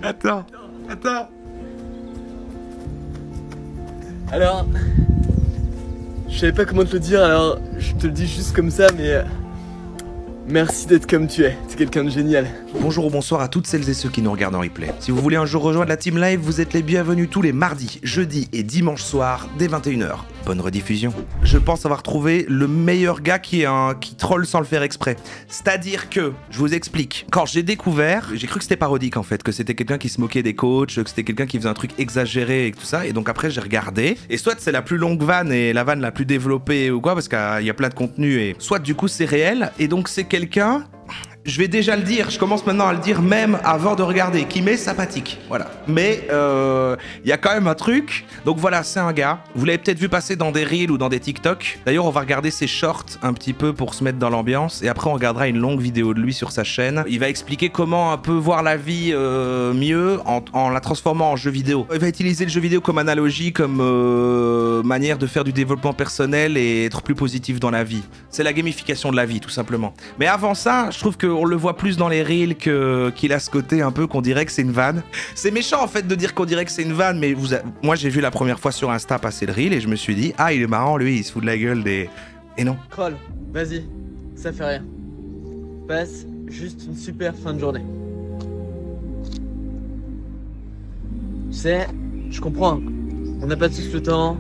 Attends. Alors, je savais pas comment te le dire, alors je te le dis juste comme ça, mais merci d'être comme tu es, t'es quelqu'un de génial. Bonjour ou bonsoir à toutes celles et ceux qui nous regardent en replay. Si vous voulez un jour rejoindre la team live, vous êtes les bienvenus tous les mardis, jeudis et dimanches soirs dès 21h. Bonne rediffusion. Je pense avoir trouvé le meilleur gars qui troll sans le faire exprès. C'est-à-dire que, je vous explique, quand j'ai découvert, j'ai cru que c'était parodique en fait, que c'était quelqu'un qui se moquait des coachs, que c'était quelqu'un qui faisait un truc exagéré et tout ça, et donc après j'ai regardé, et soit c'est la plus longue vanne et la vanne la plus développée ou quoi, parce qu'il y a plein de contenu, et soit du coup c'est réel, et donc c'est quelqu'un... Je vais déjà le dire, je commence maintenant à le dire même avant de regarder, qui m'est sympathique, voilà. Mais il y a quand même un truc, donc voilà, c'est un gars, vous l'avez peut-être vu passer dans des reels ou dans des TikTok. D'ailleurs, on va regarder ses shorts un petit peu pour se mettre dans l'ambiance, et après on regardera une longue vidéo de lui sur sa chaîne. Il va expliquer comment un peu voir la vie mieux en la transformant en jeu vidéo. Il va utiliser le jeu vidéo comme analogie, comme manière de faire du développement personnel et être plus positif dans la vie. C'est la gamification de la vie, tout simplement. Mais avant ça, je trouve qu'on le voit plus dans les reels qu'il a ce côté un peu qu'on dirait que c'est une vanne. C'est méchant en fait de dire qu'on dirait que c'est une vanne, mais moi j'ai vu la première fois sur Insta passer le reel et je me suis dit, ah il est marrant lui, il se fout de la gueule des... Et non. Kroll, vas-y, ça fait rien. Passe juste une super fin de journée. Tu sais, je comprends, on n'a pas tous le temps,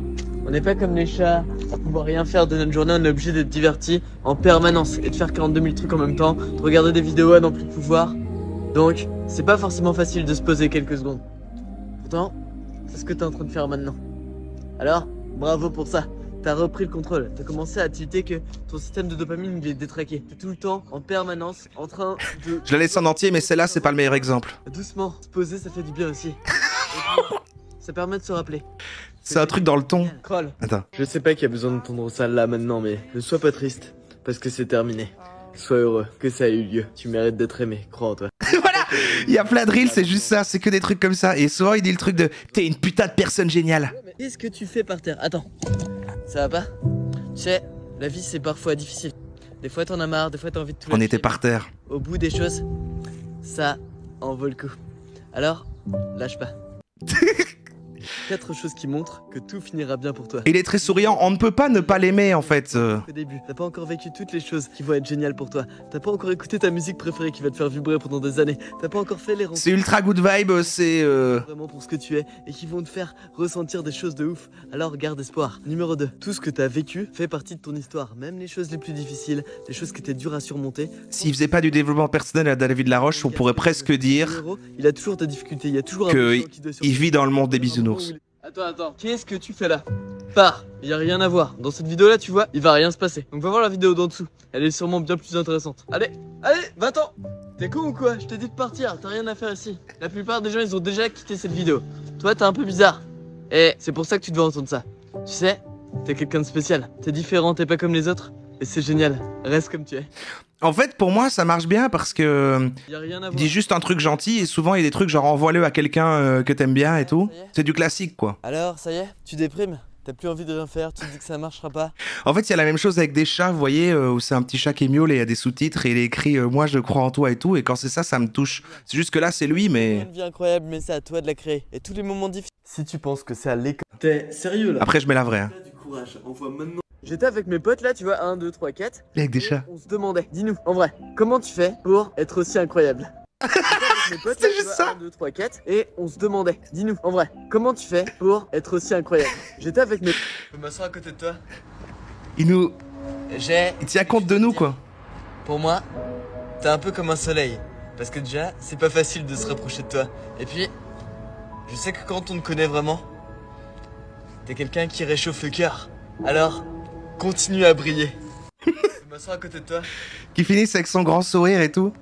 on n'est pas comme les chats, à pouvoir rien faire de notre journée, on est obligé d'être diverti en permanence et de faire 42 000 trucs en même temps, de regarder des vidéos à n'en plus pouvoir. Donc, c'est pas forcément facile de se poser quelques secondes. Pourtant, c'est ce que t'es en train de faire maintenant. Alors, bravo pour ça. T'as repris le contrôle, t'as commencé à tilter que ton système de dopamine il est détraqué. T'es tout le temps, en permanence, en train de... Je la laisse en entier, mais celle-là c'est pas le meilleur exemple. Doucement, se poser ça fait du bien aussi. Ça permet de se rappeler. C'est un truc dans le ton. Kroll. Attends. Je sais pas qu'il y a besoin d'entendre ça là maintenant, mais ne sois pas triste, parce que c'est terminé. Sois heureux que ça ait eu lieu. Tu mérites d'être aimé, crois en toi. Voilà, il y a plein de reels, c'est juste ça, c'est que des trucs comme ça. Et souvent il dit le truc de t'es une putain de personne géniale. Qu'est-ce que tu fais par terre? Attends, ça va pas? Tu sais, la vie c'est parfois difficile. Des fois t'en as marre, des fois t'as envie de tout lâcher. On était par terre. Au bout des choses, ça en vaut le coup. Alors, lâche pas. 4 choses qui montrent que tout finira bien pour toi. Il est très souriant, on ne peut pas ne pas l'aimer en fait. Au début, t'as pas encore vécu toutes les choses qui vont être géniales pour toi. T'as pas encore écouté ta musique préférée qui va te faire vibrer pendant des années. T'as pas encore fait les rencontres. C'est ultra good vibe, c'est... Vraiment pour ce que tu es et qui vont te faire ressentir des choses de ouf. Alors garde espoir. Numéro 2. Tout ce que t'as vécu fait partie de ton histoire. Même les choses les plus difficiles, les choses qui étaient dures à surmonter. S'il faisait pas du développement personnel à David Laroche, on pourrait presque dire il a toujours des difficultés, il y a toujours qu'il vit dans le monde des bisounours. Attends, qu'est-ce que tu fais là? Pars, il y a rien à voir. Dans cette vidéo là, tu vois, il va rien se passer. Donc va voir la vidéo d'en dessous. Elle est sûrement bien plus intéressante. Allez, va-t'en. T'es con ou quoi? Je t'ai dit de partir, t'as rien à faire ici. La plupart des gens, ils ont déjà quitté cette vidéo. Toi, t'es un peu bizarre. Et c'est pour ça que tu devais entendre ça. Tu sais, t'es quelqu'un de spécial. T'es différent, t'es pas comme les autres. Et c'est génial. Reste comme tu es. En fait, pour moi, ça marche bien parce que il dit juste un truc gentil et souvent il y a des trucs genre envoie-le à quelqu'un que t'aimes bien et tout. C'est du classique quoi. Alors, ça y est, tu déprimes? T'as plus envie de rien faire, tu te dis que ça marchera pas? En fait, il y a la même chose avec des chats, vous voyez, où c'est un petit chat qui miaule et il y a des sous-titres et il est écrit moi je crois en toi et tout. Et quand c'est ça, ça me touche. C'est juste que là, c'est lui, mais... Une vie incroyable, mais c'est à toi de la créer. Et tous les moments difficiles. Si tu penses que c'est à l'école... T'es sérieux là? Après, je mets la vraie. Hein. Du courage, envoie maintenant. J'étais avec mes potes là, tu vois, 1, 2, 3, 4. Avec des chats. On se demandait, dis-nous, en vrai, comment tu fais pour être aussi incroyable? C'est juste ça. 1, 2, 3, 4. Et on se demandait, dis-nous, en vrai, comment tu fais pour être aussi incroyable? J'étais avec mes... Je m'assois à côté de toi. Il tient compte de nous quoi. Pour moi, t'es un peu comme un soleil. Parce que déjà, c'est pas facile de se rapprocher de toi. Et puis, je sais que quand on te connaît vraiment, t'es quelqu'un qui réchauffe le cœur. Alors, continue à briller. Je m'assois à côté de toi. Qui finisse avec son grand sourire et tout.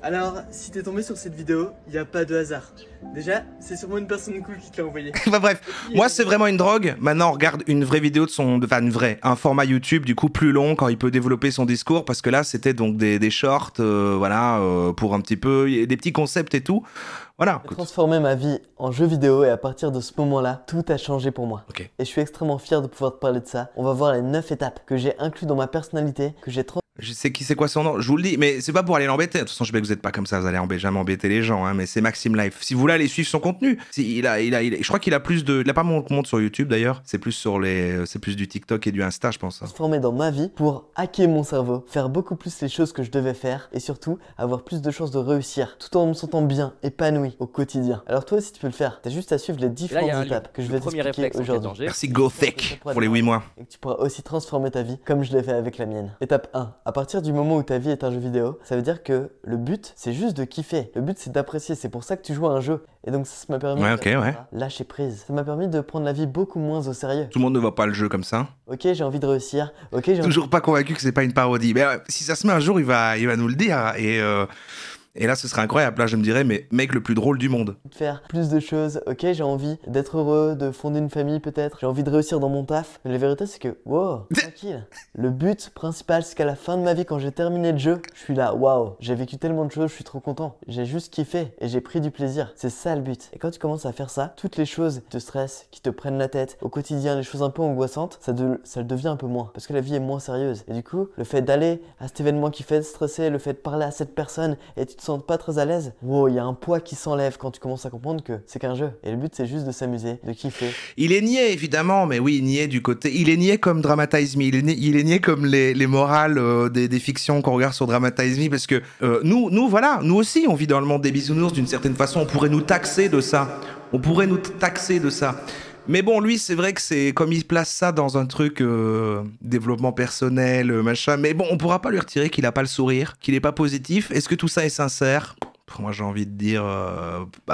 Alors, si t'es tombé sur cette vidéo, il n'y a pas de hasard. Déjà, c'est sûrement une personne cool qui te l'a envoyé. Bah bref, moi c'est vraiment une drogue. Maintenant on regarde une vraie vidéo de son... Enfin un format YouTube du coup plus long quand il peut développer son discours. Parce que là c'était donc des shorts, voilà, pour un petit peu... Des petits concepts et tout. Voilà. J'ai transformé ma vie en jeu vidéo et à partir de ce moment-là, tout a changé pour moi. Okay. Et je suis extrêmement fier de pouvoir te parler de ça. On va voir les 9 étapes que j'ai inclus dans ma personnalité, que j'ai Je sais qui c'est quoi son nom, je vous le dis, mais c'est pas pour aller l'embêter. De toute façon, je sais que vous êtes pas comme ça, vous allez jamais embêter les gens, hein, mais c'est Maxime Life. Si vous voulez aller suivre son contenu, je crois qu'il a plus de. Il a pas mon compte sur YouTube d'ailleurs, c'est plus c'est plus du TikTok et du Insta, je pense. Transformer dans ma vie pour hacker mon cerveau, faire beaucoup plus les choses que je devais faire et surtout avoir plus de chances de réussir tout en me sentant bien, épanoui au quotidien. Alors toi aussi tu peux le faire, t'as juste à suivre les différentes étapes que je vais t'expliquer aujourd'hui. Merci GoThick pour les 8 mois. Et que tu pourras aussi transformer ta vie comme je l'ai fait avec la mienne. Étape 1. À partir du moment où ta vie est un jeu vidéo, ça veut dire que le but c'est juste de kiffer. Le but c'est d'apprécier, c'est pour ça que tu joues à un jeu. Et donc ça m'a permis de lâcher prise. Ça m'a permis de prendre la vie beaucoup moins au sérieux. Tout le monde ne voit pas le jeu comme ça. Ok, j'ai envie de réussir. Ok, j'ai toujours pas convaincu que c'est pas une parodie. Mais si ça se met un jour, il va nous le dire. Et là, ce serait incroyable. Là, je me dirais, mais mec, le plus drôle du monde. Faire plus de choses. Ok, j'ai envie d'être heureux, de fonder une famille peut-être. J'ai envie de réussir dans mon taf. Mais la vérité, c'est que, wow, tranquille. Le but principal, c'est qu'à la fin de ma vie, quand j'ai terminé le jeu, je suis là, waouh, j'ai vécu tellement de choses, je suis trop content. J'ai juste kiffé et j'ai pris du plaisir. C'est ça le but. Et quand tu commences à faire ça, toutes les choses qui te stressent, qui te prennent la tête au quotidien, les choses un peu angoissantes, ça le devient un peu moins. Parce que la vie est moins sérieuse. Et du coup, le fait d'aller à cet événement qui fait stresser, le fait de parler à cette personne et tu te sens pas très à l'aise, wow, il y a un poids qui s'enlève quand tu commences à comprendre que c'est qu'un jeu. Et le but, c'est juste de s'amuser, de kiffer. Il est niais, évidemment, mais oui, niais du côté. Il est niais comme Dramatize Me. Il est niais comme les morales des fictions qu'on regarde sur Dramatize Me, parce que nous aussi, on vit dans le monde des bisounours d'une certaine façon. On pourrait nous taxer de ça. Mais bon, lui, c'est vrai que c'est comme il place ça dans un truc développement personnel, machin. Mais bon, on pourra pas lui retirer qu'il a pas le sourire, qu'il est pas positif. Est-ce que tout ça est sincère ? Moi, j'ai envie de dire,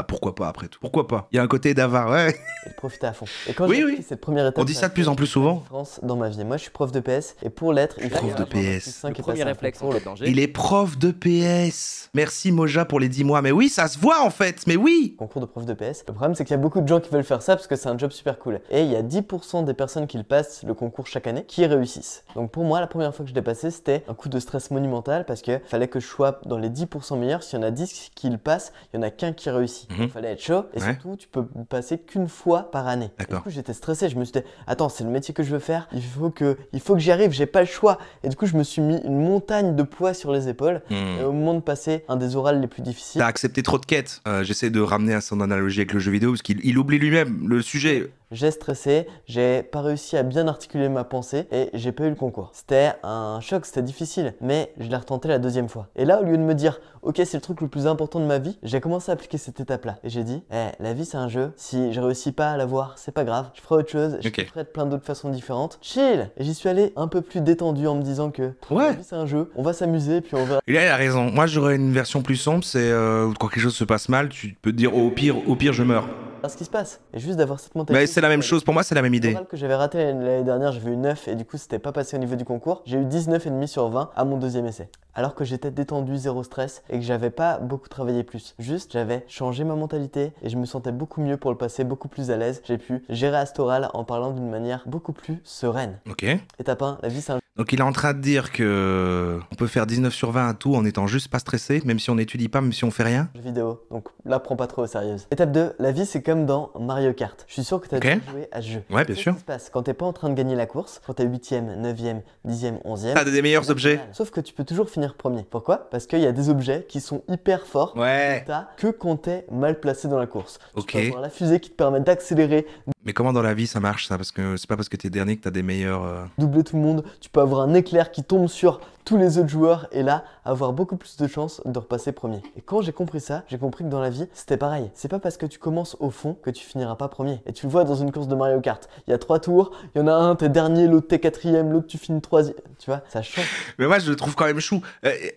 pourquoi pas après tout. Pourquoi pas ? Il y a un côté d'avare, ouais. Et de profiter à fond. Et quand j'ai pris cette première étape, on dit ça de plus en plus souvent. Différence dans ma vie. Moi, je suis prof de PS et pour l'être, il faut prof de PS. Le premier réflexe en danger. Il est prof de PS. Merci Moja pour les 10 mois. Mais oui, ça se voit en fait. Mais oui. Concours de prof de PS. Le problème, c'est qu'il y a beaucoup de gens qui veulent faire ça parce que c'est un job super cool. Et il y a 10% des personnes qui le passent le concours chaque année qui réussissent. Donc pour moi, la première fois que je l'ai passé, c'était un coup de stress monumental parce que fallait que je sois dans les 10% meilleurs. S'il y en a 10 qui le passent, il y en a qu'un qui réussit. Il fallait être chaud et surtout, tu peux passer qu'une fois par année. Et du coup, j'étais stressé. Je me suis dit, attends, c'est le métier que je veux faire. Il faut que j'y arrive. J'ai pas le choix. Et du coup, je me suis mis une montagne de poids sur les épaules. Et au moment de passer un des orales les plus difficiles. T'as accepté trop de quêtes. J'essaie de ramener à son analogie avec le jeu vidéo parce qu'il oublie lui-même le sujet. J'ai stressé, j'ai pas réussi à bien articuler ma pensée et j'ai pas eu le concours. C'était un choc, c'était difficile, mais je l'ai retenté la deuxième fois. Et là, au lieu de me dire, ok, c'est le truc le plus important de ma vie, j'ai commencé à appliquer cette étape-là. Et j'ai dit, la vie c'est un jeu, si je réussis pas à l'avoir, c'est pas grave, je ferai autre chose, je ferai de plein d'autres façons différentes. Chill. Et j'y suis allé un peu plus détendu en me disant que la vie c'est un jeu, on va s'amuser, puis on verra. Il a raison. Moi, j'aurais une version plus sombre, c'est quand quelque chose se passe mal, tu peux te dire, au pire, je meurs. Ce qui se passe et juste d'avoir cette mentalité. Mais c'est la même chose, pour moi c'est la même idée. Que j'avais raté l'année dernière, j'avais eu 9 et du coup c'était pas passé au niveau du concours. J'ai eu 19,5 sur 20 à mon deuxième essai. Alors que j'étais détendu, zéro stress et que j'avais pas beaucoup travaillé plus. Juste j'avais changé ma mentalité et je me sentais beaucoup mieux pour le passer, beaucoup plus à l'aise. J'ai pu gérer Astoral en parlant d'une manière beaucoup plus sereine. Ok. Étape 1, la vie c'est un... Donc il est en train de dire que on peut faire 19 sur 20 à tout en étant juste pas stressé, même si on n'étudie pas, même si on fait rien. Jeu vidéo, donc là prends pas trop au sérieux. Étape 2, la vie c'est comme dans Mario Kart. Je suis sûr que tu as déjà joué à ce jeu. Ouais, bien sûr. Ce qui se passe quand t'es pas en train de gagner la course, quand t'es 8ème, 9ème, 10ème, 11ème. T'as des meilleurs objets. Sauf que tu peux toujours finir premier. Pourquoi ? Parce qu'il y a des objets qui sont hyper forts. Ouais. T'as que quand t'es mal placé dans la course. Ok. Tu peux avoir la fusée qui te permet d'accélérer. Mais comment dans la vie ça marche ça ? Parce que c'est pas parce que t'es dernier que t'as des meilleurs... Doubler tout le monde. Tu peux avoir un éclair qui tombe sur tous les autres joueurs et là avoir beaucoup plus de chances de repasser premier. Et quand j'ai compris ça, j'ai compris que dans la vie c'était pareil. C'est pas parce que tu commences au fond que tu finiras pas premier. Et tu le vois dans une course de Mario Kart. Il y a 3 tours, il y en a un t'es dernier, l'autre t'es 4ème, l'autre tu finis 3ème. Tu vois, ça change. Mais moi je le trouve quand même chou.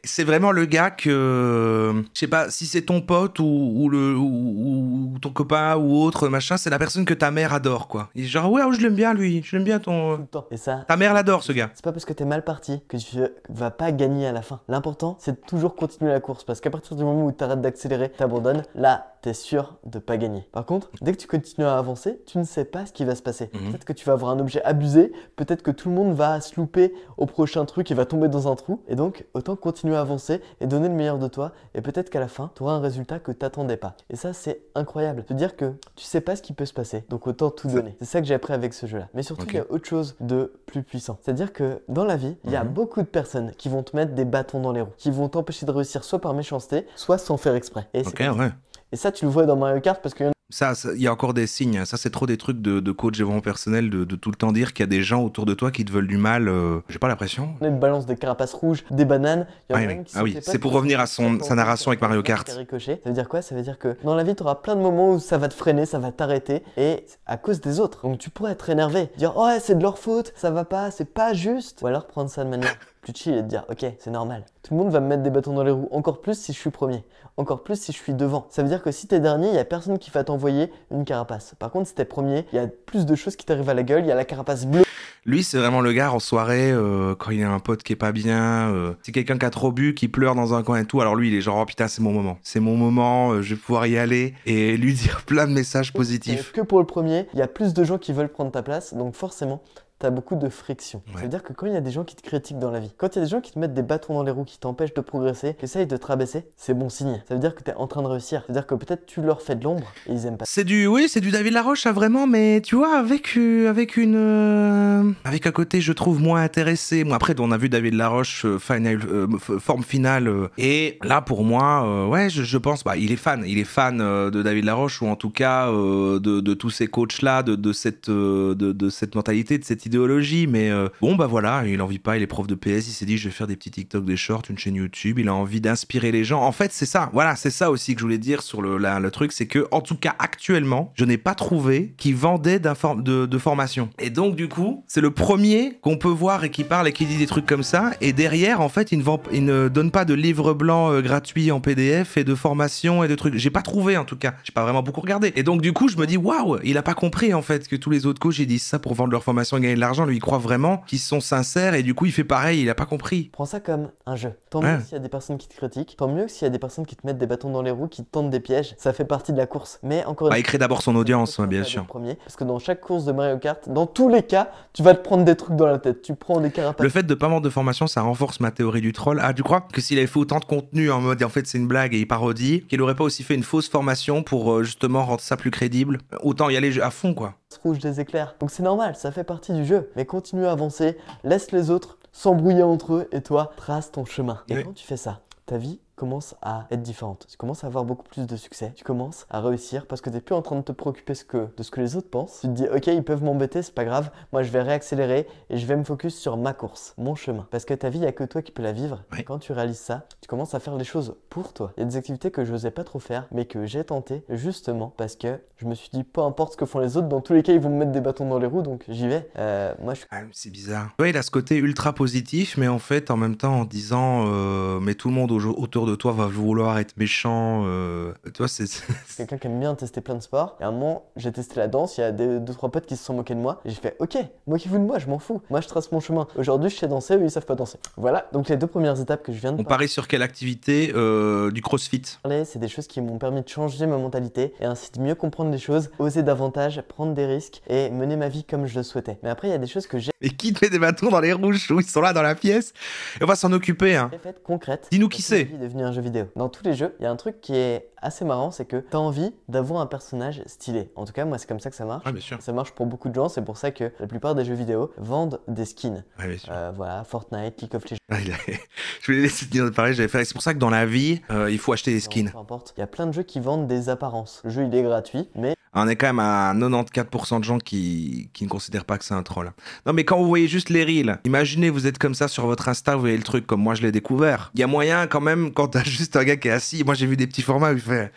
C'est vraiment le gars que je sais pas si c'est ton pote ou ton copain ou autre machin, c'est la personne que ta mère adore quoi. Il est genre ouais, je l'aime bien lui, je l'aime bien ton. Et ça. Ta mère l'adore ce gars. C'est pas parce que t'es mal parti que tu vas pas gagner à la fin. L'important, c'est de toujours continuer la course parce qu'à partir du moment où tu arrêtes d'accélérer, t'abandonnes, là, t'es sûr de pas gagner. Par contre, dès que tu continues à avancer, tu ne sais pas ce qui va se passer. Peut-être que tu vas avoir un objet abusé, peut-être que tout le monde va se louper au prochain truc et va tomber dans un trou. Et donc, autant continuer à avancer et donner le meilleur de toi. Et peut-être qu'à la fin, tu auras un résultat que t'attendais pas. Et ça, c'est incroyable. Se dire que tu sais pas ce qui peut se passer. Donc autant temps tout donner. C'est ça que j'ai appris avec ce jeu-là. Mais surtout, il y a autre chose de plus puissant. C'est-à-dire que dans la vie, il y a beaucoup de personnes qui vont te mettre des bâtons dans les roues, qui vont t'empêcher de réussir soit par méchanceté, soit sans faire exprès. Et et ça, tu le vois dans Mario Kart parce que ça, il y a encore des signes. Ça, c'est trop des trucs de coach développement personnel, de tout le temps dire qu'il y a des gens autour de toi qui te veulent du mal. J'ai pas l'impression. on te balance des carapaces rouges, des bananes. Il y en a même qui c'est pour revenir à sa narration avec Mario Kart. Ça veut dire quoi? Ça veut dire que dans la vie, tu auras plein de moments où ça va te freiner, ça va t'arrêter, et à cause des autres. Donc tu pourrais être énervé, dire oh, ouais, c'est de leur faute, ça va pas, c'est pas juste. Ou alors prendre ça de manière plus chill et te dire ok, c'est normal. Tout le monde va me mettre des bâtons dans les roues, encore plus si je suis premier, encore plus si je suis devant. Ça veut dire que si t'es dernier, il y a personne qui va t'envoyer une carapace. Par contre, si t'es premier, il y a plus de choses qui t'arrivent à la gueule, il y a la carapace bleue. Lui, c'est vraiment le gars en soirée, quand il y a un pote qui est pas bien, c'est quelqu'un qui a trop bu, qui pleure dans un coin et tout. Alors lui, il est genre, oh putain, c'est mon moment. C'est mon moment, je vais pouvoir y aller et lui dire plein de messages positifs. Que pour le premier, il y a plus de gens qui veulent prendre ta place, donc forcément, t'as beaucoup de friction. Ça veut dire que quand il y a des gens qui te critiquent dans la vie, quand il y a des gens qui te mettent des bâtons dans les roues, qui t'empêchent de progresser, qui essayent de te rabaisser, c'est bon signe. Ça veut dire que t'es en train de réussir. Ça veut dire que peut-être tu leur fais de l'ombre et ils aiment pas. C'est du David Laroche, ça vraiment, mais tu vois, avec un côté, je trouve, moins intéressé. Moi, après, on a vu David Laroche, forme finale, et là, pour moi, ouais, je pense, il est fan de David Laroche, ou en tout cas, de tous ces coachs-là, de cette mentalité, de cette idéologie, mais bon voilà, il en vit pas, il est prof de PS, il s'est dit je vais faire des petits TikTok, des shorts, une chaîne YouTube, il a envie d'inspirer les gens. En fait, c'est ça, voilà, c'est ça aussi que je voulais dire sur le truc, c'est que en tout cas actuellement, je n'ai pas trouvé qui vendait de formation. Et donc du coup, c'est le premier qu'on peut voir et qui parle et qui dit des trucs comme ça, et derrière en fait, il ne donne pas de livre blanc gratuit en PDF et de formation et de trucs. J'ai pas trouvé en tout cas, j'ai pas vraiment beaucoup regardé. Et donc du coup, je me dis waouh, il a pas compris en fait que tous les autres coachs ils disent ça pour vendre leur formation et gagner de l'argent. Lui, il croit vraiment qu'ils sont sincères et du coup, il fait pareil, il a pas compris. Prends ça comme un jeu. Tant mieux s'il y a des personnes qui te critiquent, tant mieux s'il y a des personnes qui te mettent des bâtons dans les roues, qui te tentent des pièges. Ça fait partie de la course. Mais encore une fois, il crée d'abord son audience, bien sûr. Parce que dans chaque course de Mario Kart, dans tous les cas, tu vas te prendre des trucs dans la tête. Tu prends des carapaces. Le fait de pas vendre de formation, ça renforce ma théorie du troll. Ah, tu crois que s'il avait fait autant de contenu en mode en fait c'est une blague et il parodie, qu'il aurait pas aussi fait une fausse formation pour justement rendre ça plus crédible? Autant y aller à fond, quoi. Rouge des éclairs. Donc c'est normal, ça fait partie du jeu. Mais continue à avancer, laisse les autres s'embrouiller entre eux et toi, trace ton chemin. Et quand tu fais ça, ta vie commence à être différente. Tu commences à avoir beaucoup plus de succès. Tu commences à réussir parce que tu n'es plus en train de te préoccuper de ce que les autres pensent. Tu te dis, ok, ils peuvent m'embêter, c'est pas grave. Moi, je vais réaccélérer et je vais me focus sur ma course, mon chemin. Parce que ta vie, il n'y a que toi qui peux la vivre. Et quand tu réalises ça, tu commences à faire les choses pour toi. Il y a des activités que je n'osais pas trop faire, mais que j'ai tenté justement parce que je me suis dit, peu importe ce que font les autres, dans tous les cas, ils vont me mettre des bâtons dans les roues, donc j'y vais. Moi, je... c'est bizarre. Ouais, il a ce côté ultra positif, mais en fait, en même temps, en disant, mais tout le monde autour de toi va vouloir être méchant. Tu vois, c'est quelqu'un qui aime bien tester plein de sports. Et à un moment, j'ai testé la danse. Il y a deux, trois potes qui se sont moqués de moi. Et j'ai fait, ok, moquez-vous de moi, je m'en fous. Moi, je trace mon chemin. Aujourd'hui, je sais danser, eux, ils savent pas danser. Voilà. Donc, les deux premières étapes que je viens de On parie sur quelle activité? Du crossfit. C'est des choses qui m'ont permis de changer ma mentalité et ainsi de mieux comprendre les choses, oser davantage, prendre des risques et mener ma vie comme je le souhaitais. Mais après, il y a des choses que j'ai. Mais qui te met des bâtons dans les rouges? Ils sont là dans la pièce. Et on va s'en occuper, hein. Des faits concrètes. Dis-nous qui c'est. Devenu un jeu vidéo. Dans tous les jeux, il y a un truc qui est assez marrant, c'est que tu as envie d'avoir un personnage stylé. En tout cas, moi, c'est comme ça que ça marche. Ouais, bien sûr. Ça marche pour beaucoup de gens, c'est pour ça que la plupart des jeux vidéo vendent des skins. Ouais, bien sûr. Voilà, Fortnite, League of Legends. Je voulais laisser te dire pareil, j'avais fait. C'est pour ça que dans la vie, il faut acheter des skins. Peu importe. Il y a plein de jeux qui vendent des apparences. Le jeu, il est gratuit, mais... On est quand même à 94% de gens qui ne considèrent pas que c'est un troll. Non, mais quand vous voyez juste les reels, imaginez, vous êtes comme ça sur votre Insta, vous voyez le truc comme moi je l'ai découvert. Il y a moyen quand même, quand t'as juste un gars qui est assis, moi j'ai vu des petits formats où il fait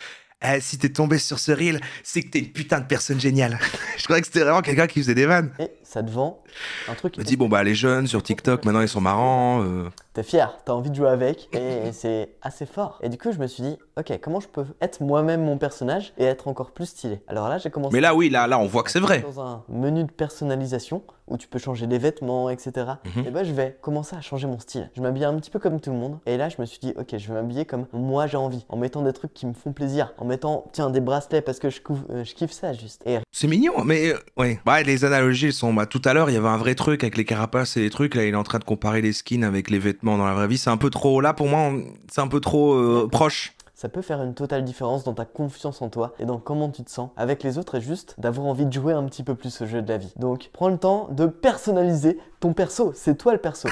si t'es tombé sur ce reel, c'est que t'es une putain de personne géniale. Je croyais que c'était vraiment quelqu'un qui faisait des vannes. Et ça te vend un truc. Je me dis, bon bah les jeunes sur TikTok, maintenant ils sont marrants. T'es fier, t'as envie de jouer avec et c'est assez fort. Et du coup, je me suis dit, ok, comment je peux être moi-même mon personnage et être encore plus stylé? Alors là, j'ai commencé. Mais là, oui, là, on voit que c'est vrai. Dans un menu de personnalisation où tu peux changer les vêtements, etc. Et bah, je vais commencer à changer mon style. Je m'habille un petit peu comme tout le monde. Et là, je me suis dit, ok, je vais m'habiller comme moi j'ai envie, en mettant des trucs qui me font plaisir, en mettant, tiens, des bracelets parce que je kiffe ça juste. Et... C'est mignon, mais ouais. Bah, les analogies, elles sont. Bah, tout à l'heure, il y avait un vrai truc avec les carapaces et les trucs. Là, il est en train de comparer les skins avec les vêtements dans la vraie vie. C'est un peu trop. Là, pour moi, c'est un peu trop proche. ça peut faire une totale différence dans ta confiance en toi et dans comment tu te sens avec les autres et juste d'avoir envie de jouer un petit peu plus au jeu de la vie. Donc, prends le temps de personnaliser ton perso, c'est toi le perso.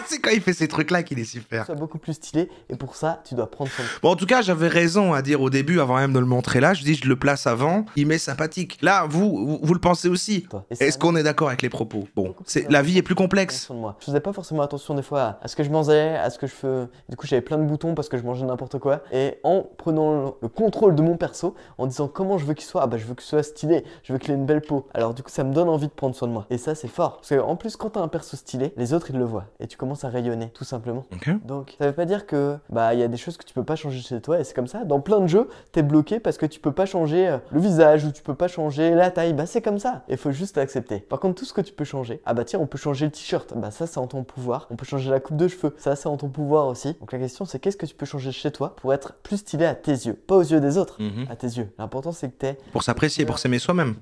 C'est quand il fait ces trucs-là qu'il est super. Sois beaucoup plus stylé et pour ça, tu dois prendre soin de toi. Bon, en tout cas, j'avais raison à dire au début, avant même de le montrer là. Je dis, je le place avant, il m'est sympathique. Là, vous le pensez aussi. Est-ce qu'on est d'accord avec les propos? Bon, la vie est plus complexe. Je faisais pas forcément attention des fois à ce que je mangeais, à ce que je fais. Du coup, j'avais plein de boutons parce que je mangeais n'importe quoi. Et en prenant le contrôle de mon perso, en disant comment je veux qu'il soit, ah bah je veux qu'il soit stylé, je veux qu'il ait une belle peau. Alors du coup, ça me donne envie de prendre soin de moi. Et ça, c'est fort. Parce qu'en plus, quand t'as un perso stylé, les autres ils le voient. Et tu commences à rayonner, tout simplement. Okay. Donc, ça veut pas dire que bah il y a des choses que tu peux pas changer chez toi et c'est comme ça. Dans plein de jeux, t'es bloqué parce que tu peux pas changer le visage ou tu peux pas changer la taille. Bah c'est comme ça. Il faut juste l'accepter. Par contre, tout ce que tu peux changer, ah bah tiens, on peut changer le t-shirt. Bah ça, c'est en ton pouvoir. On peut changer la coupe de cheveux. Ça, c'est en ton pouvoir aussi. Donc la question, c'est qu'est-ce que tu peux changer chez toi pour être plus stylé à tes yeux, pas aux yeux des autres, à tes yeux. L'important, c'est que t'aies pour s'apprécier, pour s'aimer soi-même.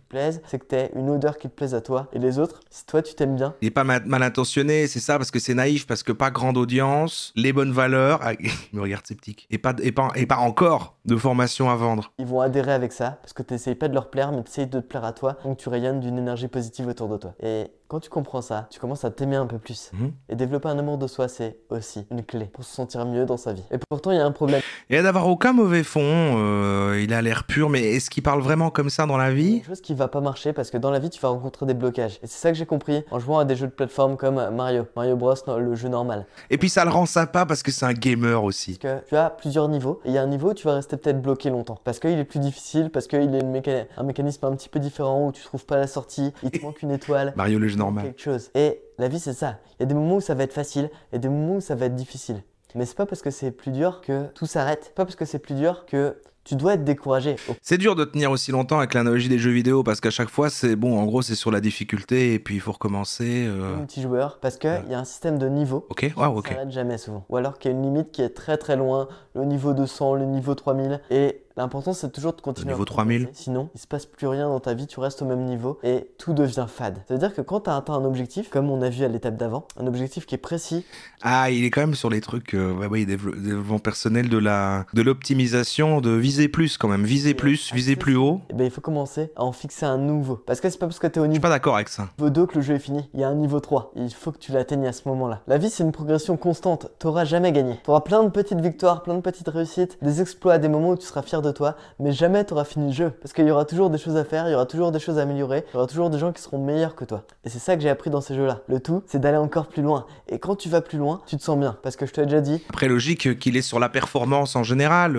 C'est que t'aies une odeur qui te plaise à toi et les autres. Si toi, tu t'aimes bien. Il est pas mal intentionné, c'est ça, parce que c'est naïf, parce que pas grande audience, les bonnes valeurs. Ah, il me regarde sceptique. Et pas encore de formation à vendre. Ils vont adhérer avec ça parce que t'essayes pas de leur plaire, mais t'essayes de te plaire à toi. Donc tu rayonnes d'une énergie positive autour de toi. Et quand tu comprends ça, tu commences à t'aimer un peu plus. Et développer un amour de soi, c'est aussi une clé pour se sentir mieux dans sa vie. Et pourtant, il y a un problème. Et d'avoir aucun mauvais fond, il a l'air pur, mais est-ce qu'il parle vraiment comme ça dans la vie? Il y a une chose qui va pas marcher parce que dans la vie, tu vas rencontrer des blocages. Et c'est ça que j'ai compris en jouant à des jeux de plateforme comme Mario Bros, le jeu normal. Et puis ça le rend sympa parce que c'est un gamer aussi. Parce que tu as plusieurs niveaux et il y a un niveau où tu vas rester peut-être bloqué longtemps. Parce qu'il est plus difficile, parce qu'il est un mécanisme un petit peu différent où tu trouves pas la sortie, il te manque une étoile. Mario le jeu normal. Quelque chose. Et la vie, c'est ça. Il y a des moments où ça va être facile et des moments où ça va être difficile. Mais c'est pas parce que c'est plus dur que tout s'arrête. C'est pas parce que c'est plus dur que tu dois être découragé. C'est dur de tenir aussi longtemps avec l'analogie des jeux vidéo parce qu'à chaque fois, c'est bon, en gros, c'est sur la difficulté et puis il faut recommencer. Multijoueur, parce qu'il y a un système de niveau qui ne s'arrête jamais souvent. Ou alors qu'il y a une limite qui est très très loin, le niveau 200, le niveau 3000. Et l'important, c'est toujours de continuer. Le niveau 3000. Sinon, il se passe plus rien dans ta vie, tu restes au même niveau et tout devient fade. Ça veut dire que quand tu as atteint un objectif, comme on a vu à l'étape d'avant, un objectif qui est précis. Ah, il est quand même sur les trucs, développement personnel, de l'optimisation, de viser plus quand même, viser plus, viser plus haut. Et ben il faut commencer à en fixer un nouveau. Parce que c'est pas parce que tu es au niveau. Je suis pas d'accord avec ça. Niveau 2 que le jeu est fini. Il y a un niveau 3. Il faut que tu l'atteignes à ce moment-là. La vie, c'est une progression constante. T'auras jamais gagné. T'auras plein de petites victoires, plein de petites réussites, des exploits, des moments où tu seras fier de toi, mais jamais t'auras fini le jeu. Parce qu'il y aura toujours des choses à faire, il y aura toujours des choses à améliorer, il y aura toujours des gens qui seront meilleurs que toi. Et c'est ça que j'ai appris dans ces jeux-là. Le tout, c'est d'aller encore plus loin. Et quand tu vas plus loin, tu te sens bien. Parce que je te l'ai déjà dit. Après, logique qu'il est sur la performance en général.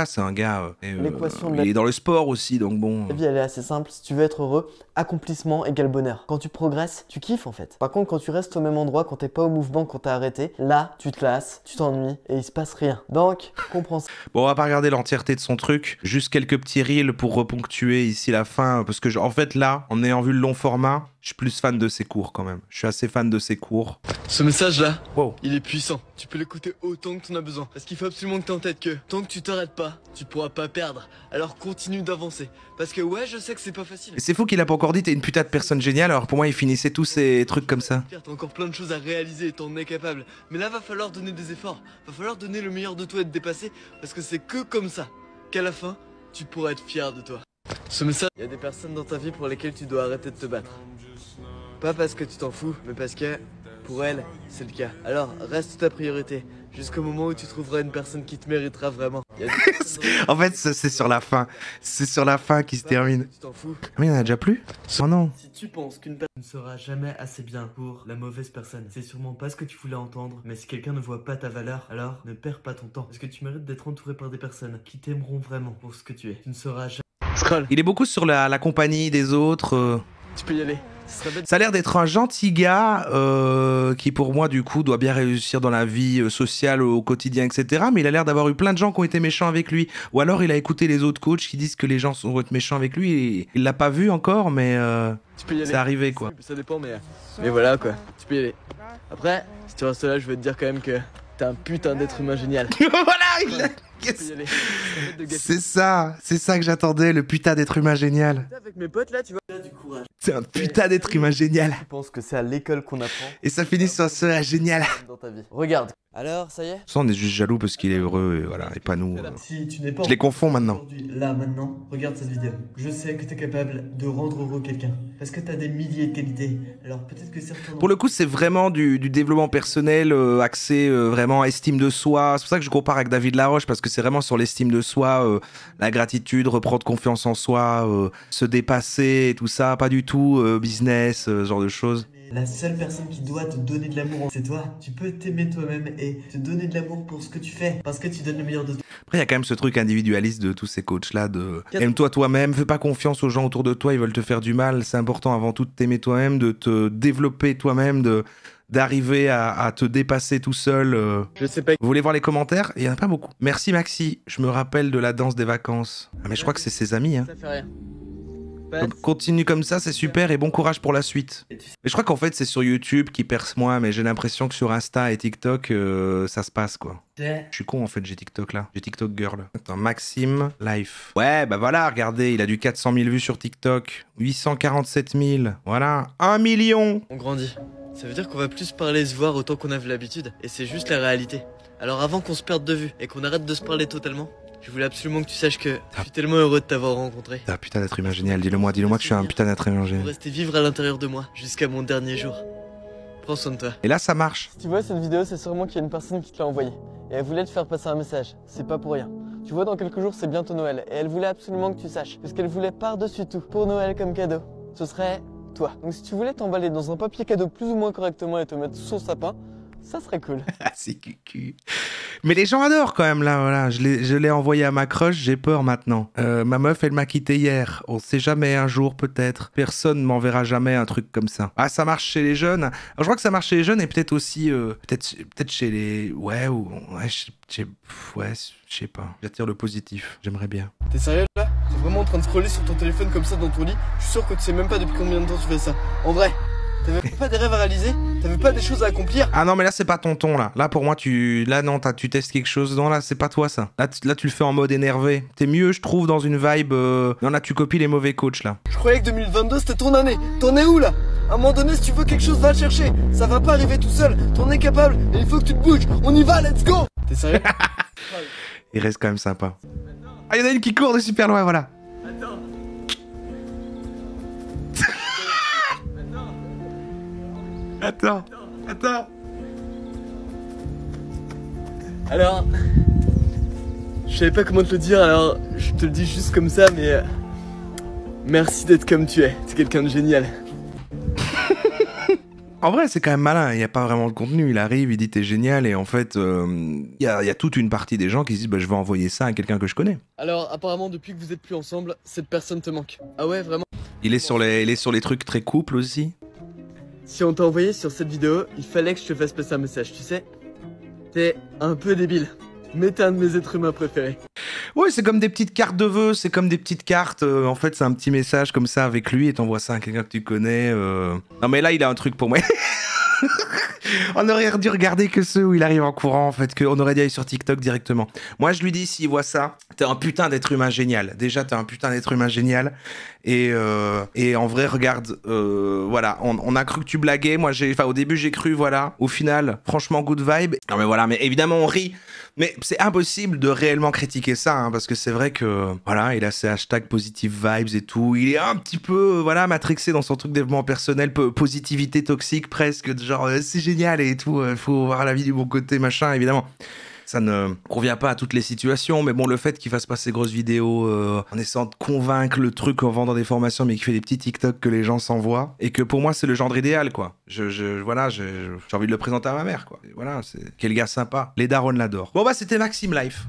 C'est un gars. Il est dans le sport aussi, donc bon. La vie, elle est assez simple. Si tu veux être heureux, accomplissement égale bonheur. Quand tu progresses, tu kiffes en fait. Par contre, quand tu restes au même endroit, quand t'es pas au mouvement, quand t'as arrêté, là, tu te lasses, tu t'ennuies et il se passe rien. Donc, comprends ça. Bon, on va pas regarder l'entièreté de son truc. Juste quelques petits reels pour reponctuer ici la fin. Parce que, en fait, là, en ayant vu le long format, je suis plus fan de ses cours quand même. Je suis assez fan de ses cours. Ce message-là, wow, il est puissant. Tu peux l'écouter autant que tu en as besoin. Parce qu'il faut absolument que tu aies en tête que tant que tu t'arrêtes pas, tu pourras pas perdre. Alors continue d'avancer. Parce que ouais, je sais que c'est pas facile. Et c'est fou qu'il a pas encore dit t'es une putain de personne géniale. Alors pour moi, il finissait tous ces trucs comme ça. T'as encore plein de choses à réaliser et t'en es capable. Mais là, va falloir donner des efforts. Va falloir donner le meilleur de toi et te dépasser. Parce que c'est que comme ça qu'à la fin, tu pourras être fier de toi. Ce message... Il y a des personnes dans ta vie pour lesquelles tu dois arrêter de te battre. Pas parce que tu t'en fous, mais parce que, pour elles, c'est le cas. Alors, reste ta priorité, jusqu'au moment où tu trouveras une personne qui te méritera vraiment. En fait, c'est sur la fin. C'est sur la fin qui se termine. Tu t'en fous. Mais il y en a déjà plus. Oh non. Si tu penses qu'une personne ne sera jamais assez bien pour la mauvaise personne, c'est sûrement pas ce que tu voulais entendre. Mais si quelqu'un ne voit pas ta valeur, alors ne perds pas ton temps. Parce que tu mérites d'être entouré par des personnes qui t'aimeront vraiment pour ce que tu es. Tu ne seras jamais... Scroll. Il est beaucoup sur la compagnie des autres. Tu peux y aller. Ça a l'air d'être un gentil gars qui pour moi du coup doit bien réussir dans la vie sociale au quotidien, etc. Mais il a l'air d'avoir eu plein de gens qui ont été méchants avec lui. Ou alors il a écouté les autres coachs qui disent que les gens vont être méchants avec lui et il l'a pas vu encore, mais c'est arrivé quoi. Ça dépend, mais voilà quoi. Tu peux y aller. Après, si tu restes là, je vais te dire quand même que t'es un putain d'être humain génial. Voilà, y aller. Arrête de gâcher. C'est ça que j'attendais, le putain d'être humain génial. Avec mes potes là, tu vois, du courage. C'est un putain d'être humain génial. Je pense que c'est à l'école qu'on apprend Et ça finit sur ce génial. dans ta vie. Regarde. Alors, ça y est? Ça, on est juste jaloux parce qu'il est heureux, et voilà, et pas nous. Si tu n'es pas Je les confonds maintenant. aujourd'hui, là, maintenant, regarde cette vidéo. Je sais que tu es capable de rendre heureux quelqu'un. Parce que tu as des milliers de qualités. Alors peut-être que certains... Pour le coup, c'est vraiment du développement personnel, axé vraiment estime de soi. C'est pour ça que je compare avec David Laroche, parce que c'est vraiment sur l'estime de soi, la gratitude, reprendre confiance en soi, se dépasser et tout ça. Pas du tout business, ce genre de choses. La seule personne qui doit te donner de l'amour, c'est toi. Tu peux t'aimer toi-même et te donner de l'amour pour ce que tu fais. Parce que tu donnes le meilleur de toi. Après, il y a quand même ce truc individualiste de tous ces coachs-là, de aime-toi toi-même, fais pas confiance aux gens autour de toi, ils veulent te faire du mal. C'est important avant tout de t'aimer toi-même, de te développer toi-même, d'arriver à te dépasser tout seul. Je sais pas. Vous voulez voir les commentaires? Il y en a pas beaucoup. Merci Maxi, je me rappelle de la danse des vacances. Ah mais je crois que c'est ses amis, hein. Ça fait rien. Donc, continue comme ça, c'est super et bon courage pour la suite. Mais je crois qu'en fait c'est sur YouTube qui perce moins, mais j'ai l'impression que sur Insta et TikTok ça se passe quoi. Je suis con en fait, j'ai TikTok là. J'ai TikTok girl. Attends, Maxime Life. Ouais, bah voilà, regardez, il a du 400 000 vues sur TikTok. 847 000. Voilà. 1 million. On grandit. Ça veut dire qu'on va plus parler et se voir autant qu'on avait l'habitude. Et c'est juste la réalité. Alors avant qu'on se perde de vue et qu'on arrête de se parler totalement, je voulais absolument que tu saches que je suis tellement heureux de t'avoir rencontré. T'es un putain d'être humain génial, dis-le-moi que je suis un putain d'être humain Pour génial. rester vivre à l'intérieur de moi jusqu'à mon dernier jour. Prends soin de toi. Et là ça marche. Si tu vois cette vidéo, c'est sûrement qu'il y a une personne qui te l'a envoyée. Et elle voulait te faire passer un message. C'est pas pour rien. Tu vois, dans quelques jours, c'est bientôt Noël. Et elle voulait absolument que tu saches. Parce qu'elle voulait par-dessus tout, pour Noël comme cadeau, ce serait toi. Donc si tu voulais t'emballer dans un papier cadeau plus ou moins correctement et te mettre sous son sapin, ça serait cool. Ah c'est cucu. Mais les gens adorent quand même là, voilà. Je l'ai envoyé à ma crush, j'ai peur maintenant. Ma meuf, elle m'a quitté hier. On sait jamais, un jour peut-être. Personne m'enverra jamais un truc comme ça. Ah, ça marche chez les jeunes. Alors, je crois que ça marche chez les jeunes et peut-être aussi, peut-être chez les, ouais, ou ouais, ouais, je sais pas. J'attire le positif. J'aimerais bien. T'es sérieux là? T'es vraiment en train de scroller sur ton téléphone comme ça dans ton lit? Je suis sûr que tu sais même pas depuis combien de temps tu fais ça. En vrai. T'avais pas des rêves à réaliser? T'avais pas des choses à accomplir? Ah non mais là c'est pas ton ton là. Là pour moi là non tu testes quelque chose. Non là c'est pas toi ça. Là tu le fais en mode énervé. T'es mieux je trouve dans une vibe. Non là tu copies les mauvais coachs là. Je croyais que 2022 c'était ton année. T'en es où là? À un moment donné si tu veux quelque chose va le chercher. Ça va pas arriver tout seul. T'en es capable et il faut que tu te bouges. On y va, let's go. T'es sérieux? Il reste quand même sympa. Ah y'en a une qui court de super loin voilà. Attends. Attends. Alors, je savais pas comment te le dire, alors je te le dis juste comme ça, mais merci d'être comme tu es. T'es quelqu'un de génial. En vrai, c'est quand même malin. Il n'y a pas vraiment de contenu. Il arrive, il dit t'es génial, et en fait, il y a toute une partie des gens qui se disent bah, je vais envoyer ça à quelqu'un que je connais. Alors, apparemment, depuis que vous êtes plus ensemble, cette personne te manque. Ah ouais, vraiment? Il est sur les trucs très couple aussi. Si on t'a envoyé sur cette vidéo, il fallait que je te fasse passer un message, tu sais. T'es un peu débile, mais t'es un de mes êtres humains préférés. Ouais, c'est comme des petites cartes de vœux, c'est comme des petites cartes. En fait, c'est un petit message comme ça avec lui et t'envoies ça à quelqu'un que tu connais. Non, mais là, il a un truc pour moi. On aurait dû regarder que ceux où il arrive en courant, en fait, qu'on aurait dû aller sur TikTok directement. Moi, je lui dis, s'il voit ça, t'es un putain d'être humain génial. Déjà, t'es un putain d'être humain génial. Et en vrai, regarde, voilà, on a cru que tu blaguais. Moi, au début, j'ai cru, voilà. Au final, franchement, good vibe. Non, mais voilà, mais évidemment, on rit. Mais c'est impossible de réellement critiquer ça, hein, parce que c'est vrai que, voilà, il a ses hashtags positive vibes et tout. Il est un petit peu, voilà, matrixé dans son truc de développement personnel, positivité toxique presque, genre, c'est génial et tout, faut voir la vie du bon côté, machin, évidemment. Ça ne convient pas à toutes les situations, mais bon, le fait qu'il fasse pas ces grosses vidéos en essayant de convaincre le truc en vendant des formations, mais qu'il fait des petits TikTok que les gens s'envoient, et que pour moi, c'est le genre idéal, quoi. Voilà, j'ai envie de le présenter à ma mère, quoi. Et voilà, quel gars sympa. Les darons l'adorent. Bon, bah, c'était Maxime Life.